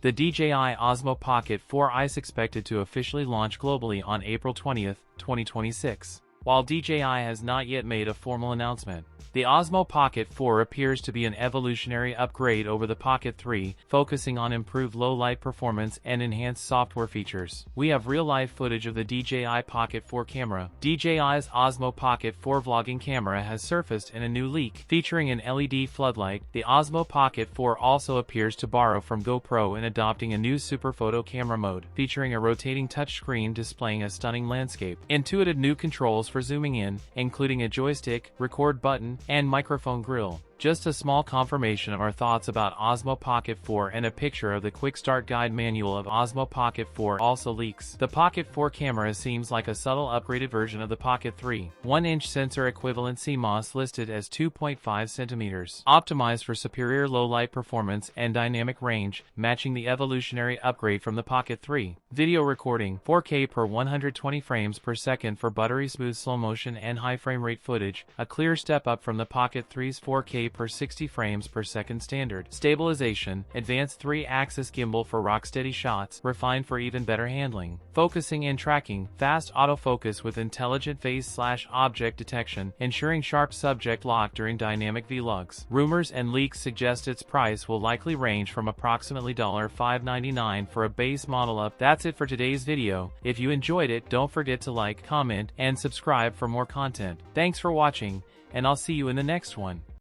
The DJI Osmo Pocket 4 is expected to officially launch globally on April 20, 2026. While DJI has not yet made a formal announcement, the Osmo Pocket 4 appears to be an evolutionary upgrade over the Pocket 3, focusing on improved low-light performance and enhanced software features. We have real-life footage of the DJI Pocket 4 camera. DJI's Osmo Pocket 4 vlogging camera has surfaced in a new leak, featuring an LED floodlight. The Osmo Pocket 4 also appears to borrow from GoPro in adopting a new super photo camera mode, featuring a rotating touchscreen displaying a stunning landscape. Intuitive new controls for zooming in, including a joystick, record button, and microphone grill. Just a small confirmation of our thoughts about Osmo Pocket 4 and a picture of the quick start guide manual of Osmo Pocket 4 also leaks. The Pocket 4 camera seems like a subtle upgraded version of the Pocket 3. 1-inch sensor equivalent CMOS listed as 2.5 centimeters. Optimized for superior low-light performance and dynamic range, matching the evolutionary upgrade from the Pocket 3. Video recording, 4K per 120 frames per second for buttery smooth slow motion and high frame rate footage, a clear step up from the Pocket 3's 4K per 60 frames per second standard. Stabilization, advanced 3-axis gimbal for rock-steady shots, refined for even better handling. Focusing and tracking, fast autofocus with intelligent face/object detection, ensuring sharp subject lock during dynamic vlogs. Rumors and leaks suggest its price will likely range from approximately $599 for a base model up. That's it for today's video. If you enjoyed it, don't forget to like, comment, and subscribe for more content. Thanks for watching, and I'll see you in the next one.